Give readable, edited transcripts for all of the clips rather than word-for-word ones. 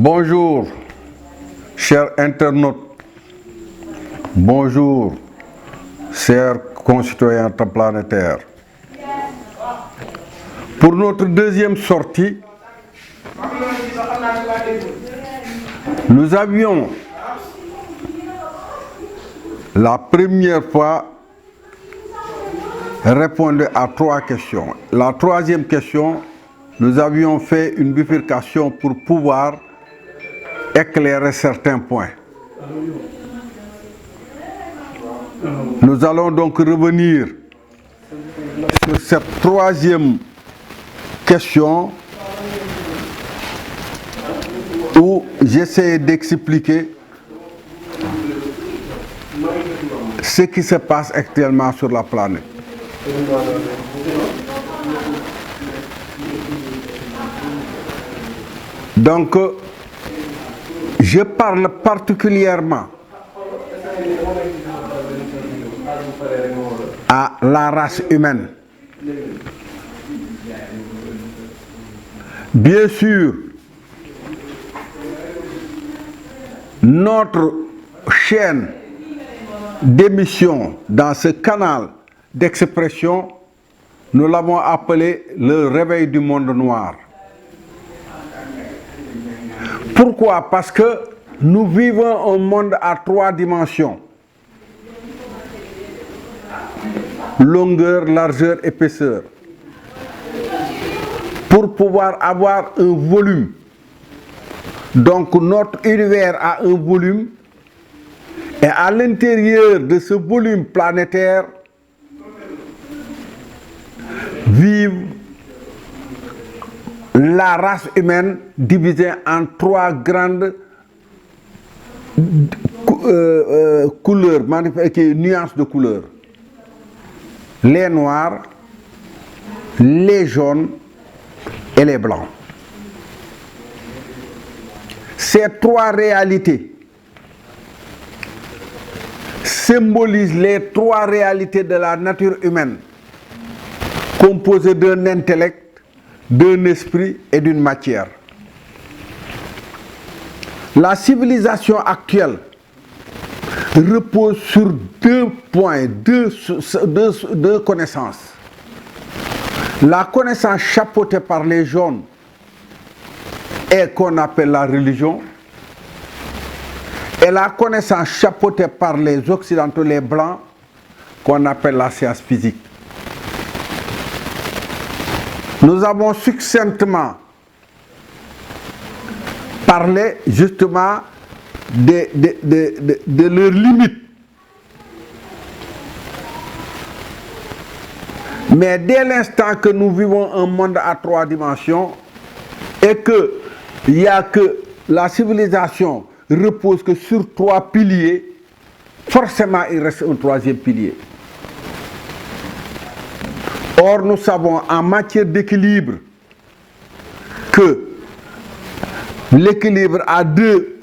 Bonjour, chers internautes. Bonjour, chers concitoyens planétaires. Pour notre deuxième sortie, nous avions la première fois répondu à 3 questions. La troisième question, nous avions fait une bifurcation pour pouvoir éclairer certains points. Nous allons donc revenir sur cette troisième question où j'essaie d'expliquer ce qui se passe actuellement sur la planète. Donc, je parle particulièrement à la race humaine. Bien sûr, notre chaîne d'émission dans ce canal d'expression, nous l'avons appelé le réveil du monde noir. Pourquoi? Parce que nous vivons un monde à 3 dimensions. Longueur, largeur, épaisseur. Pour pouvoir avoir un volume. Donc notre univers a un volume. Et à l'intérieur de ce volume planétaire, vivent la race humaine divisée en 3 grandes couleurs, nuances de couleurs. Les noirs, les jaunes et les blancs. Ces 3 réalités symbolisent les 3 réalités de la nature humaine, composées d'un intellect, d'un esprit et d'une matière. La civilisation actuelle repose sur 2 points, 2 connaissances. La connaissance chapeautée par les jaunes et qu'on appelle la religion, et la connaissance chapeautée par les occidentaux, les blancs, qu'on appelle la science physique. Nous avons succinctement parlé justement de leurs limites. Mais dès l'instant que nous vivons un monde à 3 dimensions et qu'il n'y a que la civilisation repose que sur 3 piliers, forcément il reste un 3e pilier. Or, nous savons en matière d'équilibre que l'équilibre à deux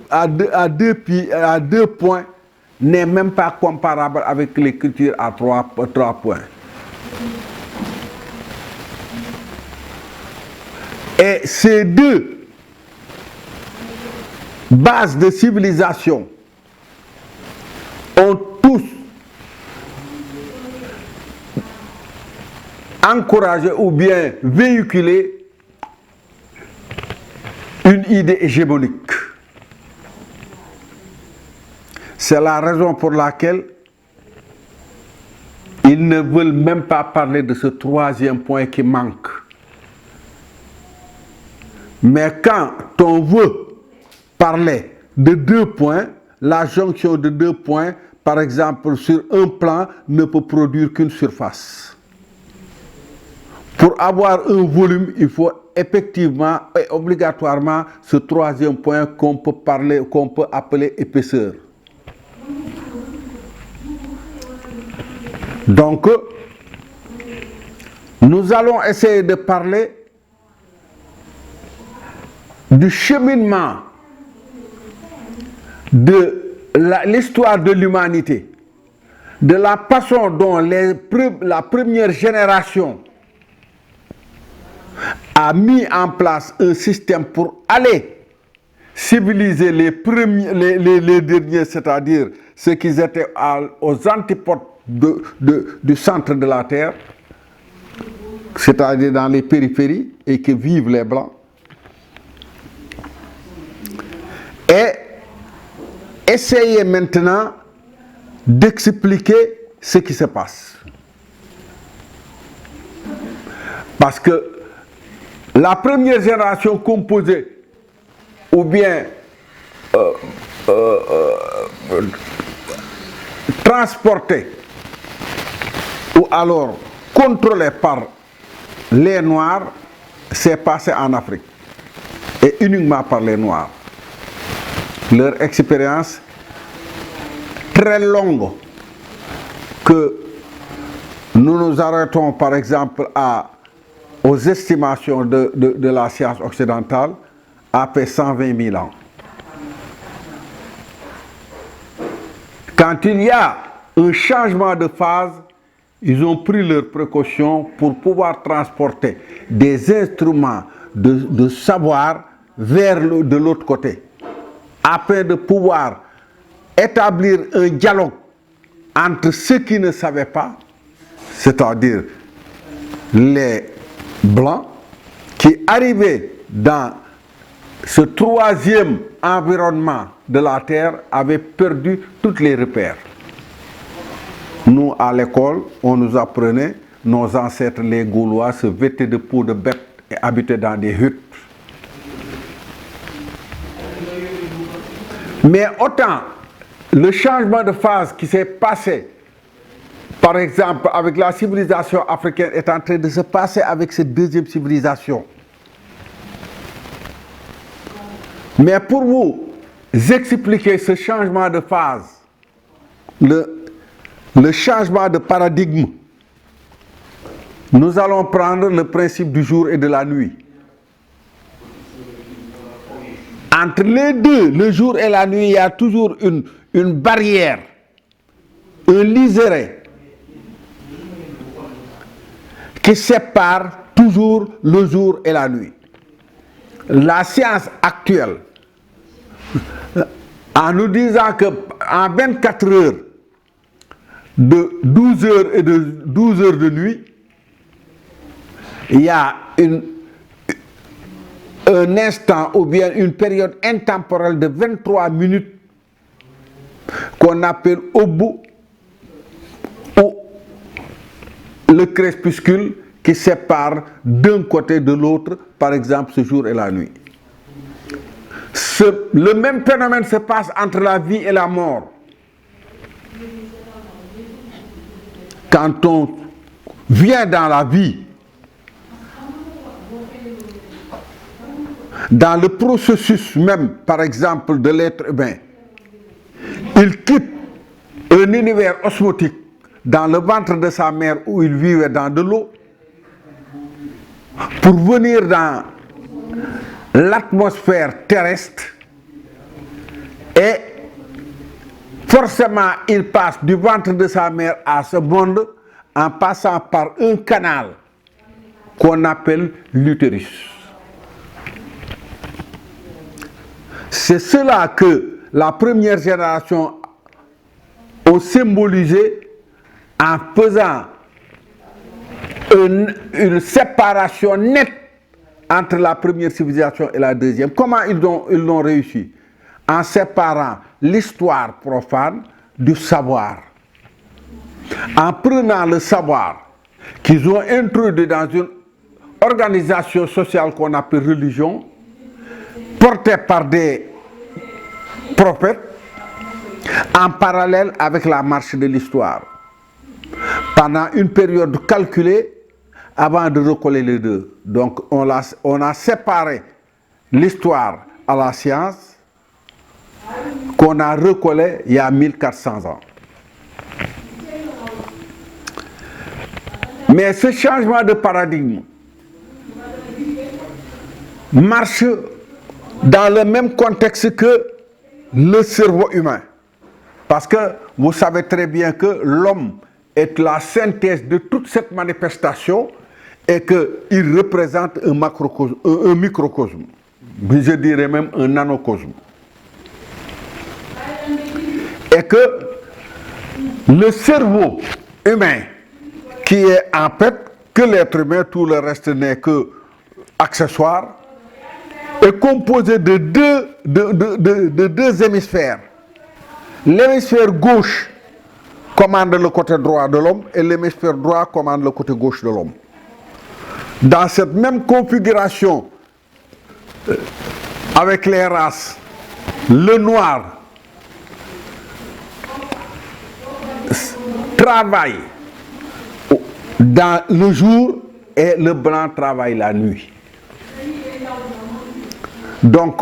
points n'est même pas comparable avec l'écriture à 3 points. Et ces 2 bases de civilisation ont tous encouragé ou bien véhiculé une idée hégémonique. C'est la raison pour laquelle ils ne veulent même pas parler de ce 3e point qui manque. Mais quand on veut parler de 2 points, la jonction de 2 points, par exemple sur un plan, ne peut produire qu'une surface. Pour avoir un volume, il faut effectivement et obligatoirement ce 3e point qu'on peut appeler épaisseur. Donc, nous allons essayer de parler du cheminement de l'histoire de l'humanité, de la façon dont la première génération a mis en place un système pour aller civiliser les derniers, c'est-à-dire ceux qui étaient aux antipodes du centre de la Terre, c'est-à-dire dans les périphéries, et que vivent les Blancs, et essayer maintenant d'expliquer ce qui se passe. Parce que la première génération composée ou bien transportée ou alors contrôlée par les Noirs s'est passée en Afrique et uniquement par les Noirs. Leur expérience très longue que nous nous arrêtons par exemple aux estimations de la science occidentale a fait 120 000 ans. Quand il y a un changement de phase, ils ont pris leurs précautions pour pouvoir transporter des instruments de savoir de l'autre côté, afin de pouvoir établir un dialogue entre ceux qui ne savaient pas, c'est-à-dire les Blancs, qui arrivaient dans ce troisième environnement de la Terre, avaient perdu tous les repères. Nous, à l'école, on nous apprenait, nos ancêtres, les Gaulois, se vêtaient de peau de bête et habitaient dans des huttes. Mais autant le changement de phase qui s'est passé, par exemple, avec la civilisation africaine, est en train de se passer avec cette deuxième civilisation. Mais pour vous expliquer ce changement de phase, le changement de paradigme, nous allons prendre le principe du jour et de la nuit. Entre les deux, le jour et la nuit, il y a toujours une barrière, un liseré qui sépare toujours le jour et la nuit. La science actuelle, en nous disant qu'en 24 heures, de 12 heures et de 12 heures de nuit, il y a un instant ou bien une période intemporelle de 23 minutes qu'on appelle Obu, ou le crépuscule qui sépare d'un côté de l'autre, par exemple ce jour et la nuit. Le même phénomène se passe entre la vie et la mort. Quand on vient dans la vie, dans le processus même, par exemple, de l'être humain, il quitte un univers osmotique dans le ventre de sa mère où il vivait dans de l'eau pour venir dans l'atmosphère terrestre, et forcément il passe du ventre de sa mère à ce monde en passant par un canal qu'on appelle l'utérus. C'est cela que la première génération a symbolisé en faisant une séparation nette entre la première civilisation et la deuxième. Comment ils l'ont réussi? En séparant l'histoire profane du savoir. En prenant le savoir qu'ils ont introduit dans une organisation sociale qu'on appelle religion, portée par des prophètes, en parallèle avec la marche de l'histoire, pendant une période calculée avant de recoller les deux. Donc on a séparé l'histoire à la science, qu'on a recollé il y a 1400 ans. Mais ce changement de paradigme marche dans le même contexte que le cerveau humain. Parce que vous savez très bien que l'homme est la synthèse de toute cette manifestation et qu'il représente un microcosme. mais je dirais même un nanocosme. Et que le cerveau humain, qui est en fait que l'être humain, tout le reste n'est que accessoire, est composé de deux hémisphères. L'hémisphère gauche commande le côté droit de l'homme et l'hémisphère droit commande le côté gauche de l'homme. Dans cette même configuration, avec les races, le noir travaille dans le jour et le blanc travaille la nuit. Donc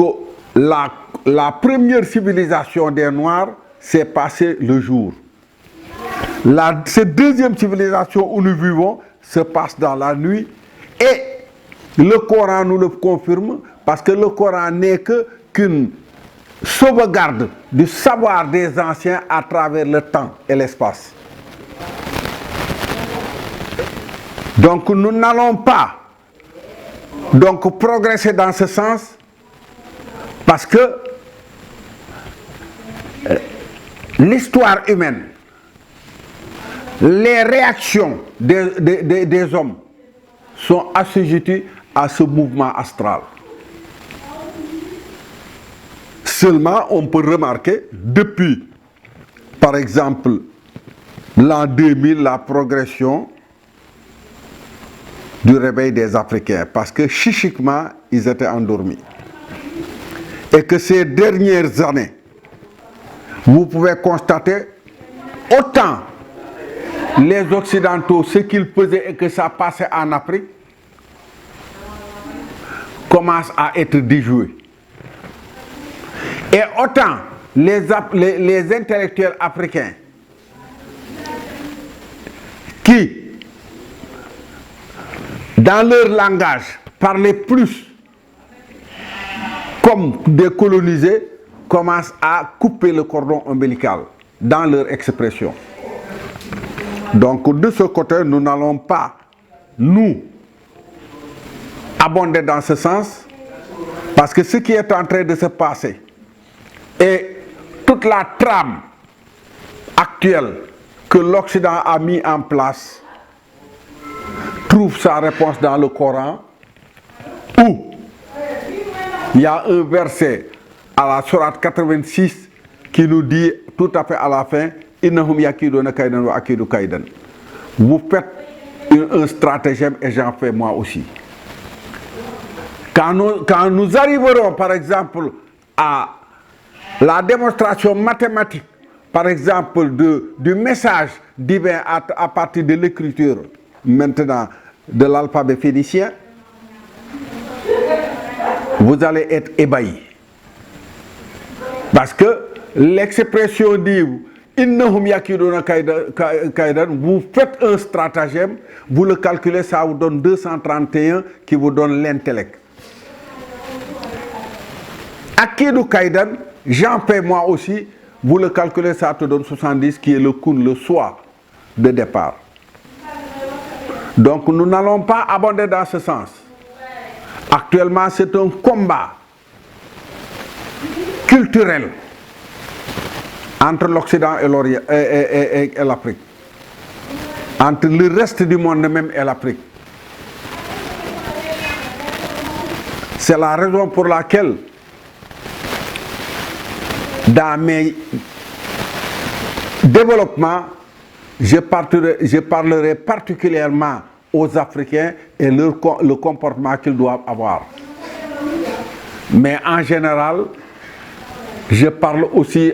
la première civilisation des Noirs s'est passée le jour. Cette deuxième civilisation où nous vivons se passe dans la nuit et le Coran nous le confirme parce que le Coran n'est qu'une sauvegarde du savoir des anciens à travers le temps et l'espace. Donc nous n'allons pas progresser dans ce sens parce que l'histoire humaine, les réactions des hommes sont assujetties à ce mouvement astral. Seulement, on peut remarquer, depuis, par exemple, l'an 2000, la progression du réveil des Africains, parce que chichiquement, ils étaient endormis. Et que ces dernières années, vous pouvez constater, autant les Occidentaux, ce qu'ils faisaient et que ça passait en Afrique, commence à être déjoué. Et autant les intellectuels africains qui, dans leur langage, parlaient plus comme des colonisés, commencent à couper le cordon ombilical dans leur expression. Donc de ce côté, nous n'allons pas nous abonder dans ce sens, parce que ce qui est en train de se passer et toute la trame actuelle que l'Occident a mis en place trouve sa réponse dans le Coran, où il y a un verset à la sourate 86 qui nous dit tout à fait à la fin, Innahum yakiduna kaidan wa akidu kaidan. Vous faites un stratagème et j'en fais moi aussi. Quand nous arriverons par exemple à la démonstration mathématique, par exemple du message divin à partir de l'écriture maintenant de l'alphabet phénicien, vous allez être ébahis. Parce que l'expression dit Innahum yakiduna kaidan, vous faites un stratagème, vous le calculez, ça vous donne 231 qui vous donne l'intellect. Akidu kaidan, j'en fais moi aussi, vous le calculez, ça te donne 70 qui est le kun, le soi de départ. Donc nous n'allons pas abonder dans ce sens. Actuellement, c'est un combat culturel entre l'Occident et l'Afrique, entre le reste du monde même et l'Afrique. C'est la raison pour laquelle, dans mes développements, je parlerai particulièrement aux Africains et le comportement qu'ils doivent avoir. Mais en général, je parle aussi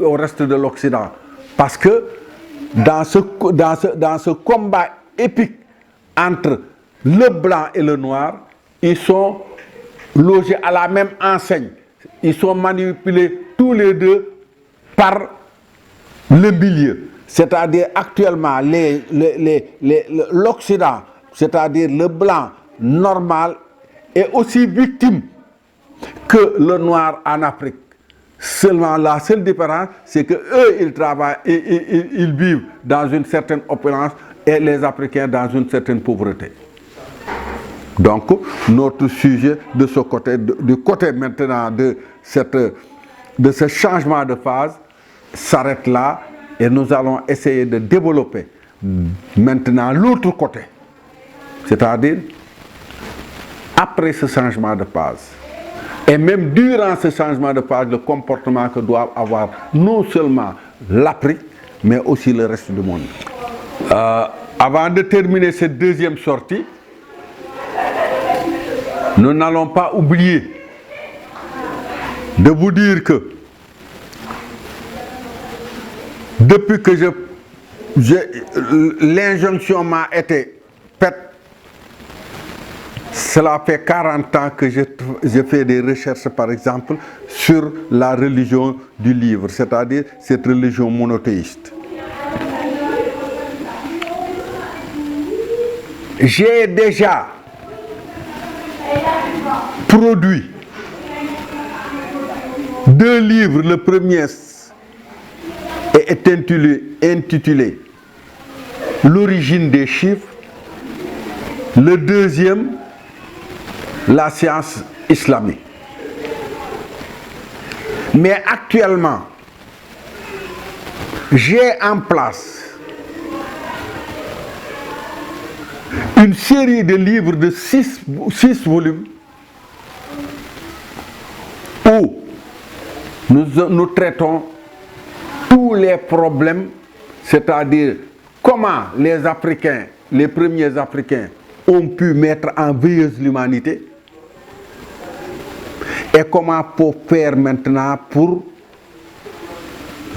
au reste de l'Occident. Parce que dans ce combat épique entre le blanc et le noir, ils sont logés à la même enseigne. Ils sont manipulés tous les deux par le milieu. C'est-à-dire actuellement l'Occident, c'est-à-dire le blanc normal, est aussi victime que le noir en Afrique. Seulement la seule différence, c'est que eux ils travaillent et ils vivent dans une certaine opulence et les Africains dans une certaine pauvreté. Donc, notre sujet de ce côté, du côté maintenant de ce changement de phase, s'arrête là et nous allons essayer de développer maintenant l'autre côté. C'est-à-dire, après ce changement de phase, et même durant ce changement de phase, le comportement que doit avoir non seulement l'Afrique, mais aussi le reste du monde. Avant de terminer cette deuxième sortie, nous n'allons pas oublier de vous dire que depuis que l'injonction m'a été faite, cela fait 40 ans que je fais des recherches, par exemple, sur la religion du livre, c'est-à-dire cette religion monothéiste. J'ai déjà produit 2 livres. Le premier est intitulé L'origine des chiffres. Le deuxième, La science islamique. Mais actuellement, j'ai en place une série de livres de 6 volumes où nous traitons tous les problèmes, c'est-à-dire comment les Africains, les premiers Africains, ont pu mettre en veilleuse l'humanité et comment pour faire maintenant pour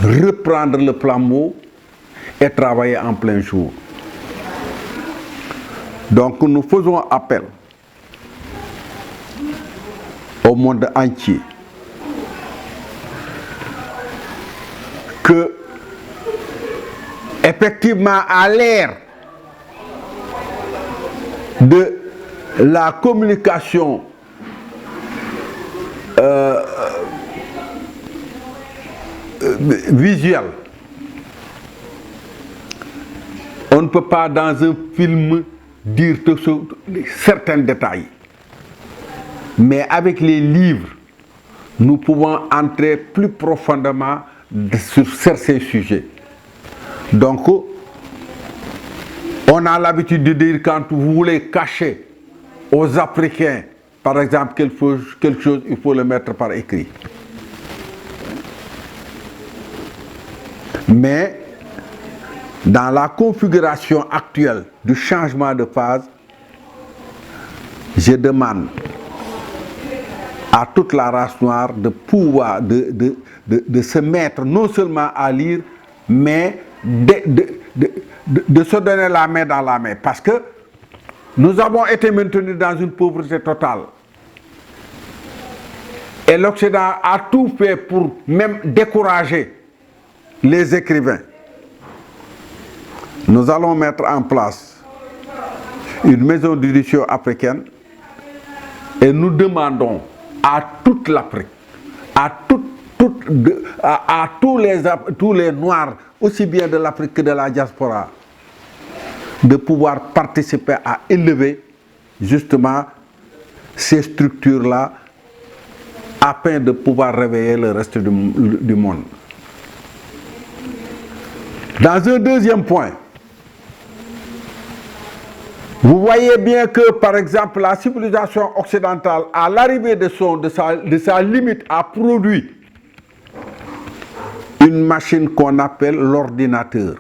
reprendre le flambeau et travailler en plein jour. Donc nous faisons appel au monde entier que, effectivement, à l'ère de la communication visuelle, on ne peut pas dans un film dire certains détails. Mais avec les livres, nous pouvons entrer plus profondément sur certains sujets. Donc, on a l'habitude de dire quand vous voulez cacher aux Africains, par exemple, quelque chose, il faut le mettre par écrit. Mais dans la configuration actuelle du changement de phase, je demande à toute la race noire de pouvoir de se mettre non seulement à lire, mais de se donner la main dans la main. Parce que nous avons été maintenus dans une pauvreté totale. Et l'Occident a tout fait pour même décourager les écrivains. Nous allons mettre en place une maison d'édition africaine et nous demandons à toute l'Afrique, à tous les Noirs, aussi bien de l'Afrique que de la diaspora, de pouvoir participer à élever justement ces structures-là afin de pouvoir réveiller le reste du monde. Dans un deuxième point, vous voyez bien que, par exemple, la civilisation occidentale, à l'arrivée de sa limite, a produit une machine qu'on appelle l'ordinateur.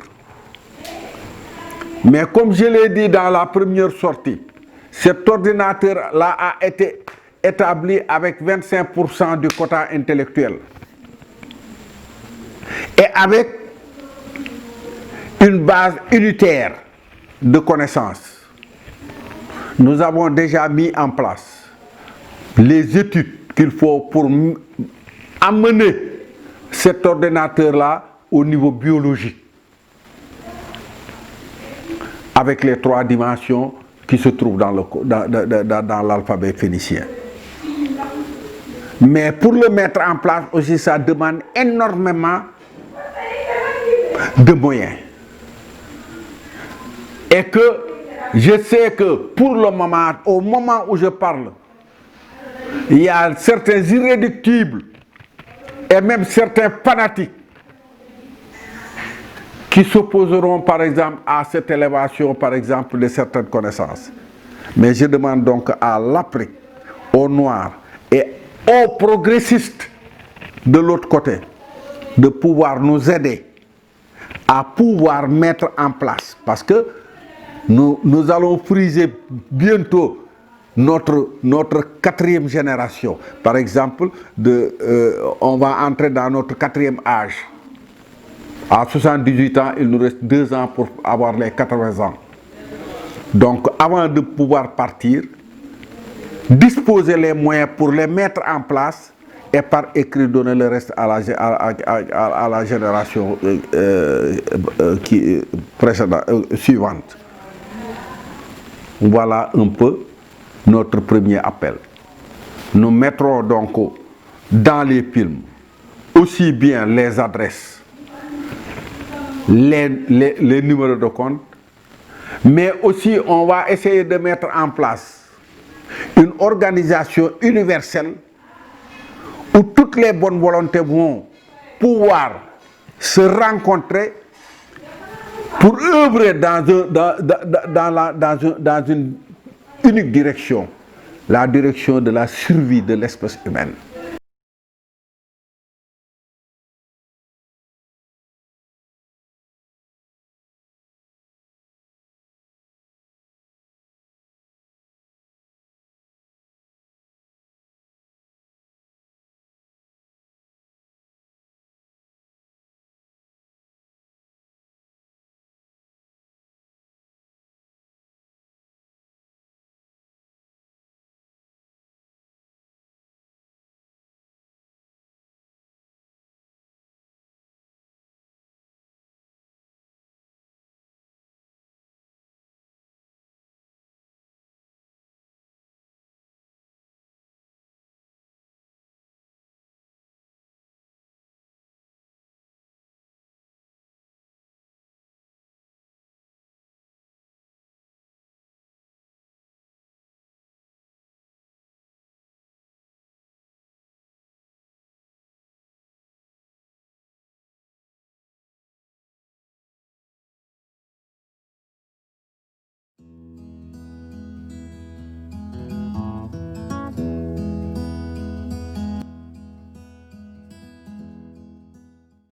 Mais comme je l'ai dit dans la première sortie, cet ordinateur-là a été établi avec 25% du quota intellectuel. Et avec une base unitaire de connaissances. Nous avons déjà mis en place les études qu'il faut pour amener cet ordinateur-là au niveau biologique, avec les 3 dimensions qui se trouvent dans l'alphabet phénicien. Mais pour le mettre en place aussi, ça demande énormément de moyens. Et que Je sais que pour le moment, au moment où je parle, il y a certains irréductibles et même certains fanatiques qui s'opposeront par exemple à cette élévation, par exemple, de certaines connaissances. Mais je demande donc à l'Afrique, aux Noirs et aux progressistes de l'autre côté de pouvoir nous aider à pouvoir mettre en place. Parce que nous allons friser bientôt notre quatrième génération. Par exemple, on va entrer dans notre quatrième âge. À 78 ans, il nous reste 2 ans pour avoir les 80 ans. Donc, avant de pouvoir partir, disposer les moyens pour les mettre en place et par écrit donner le reste à la génération suivante. Voilà un peu notre premier appel. Nous mettrons donc dans les films aussi bien les adresses, les numéros de compte, mais aussi on va essayer de mettre en place une organisation universelle où toutes les bonnes volontés vont pouvoir se rencontrer pour œuvrer dans une unique direction, la direction de la survie de l'espèce humaine.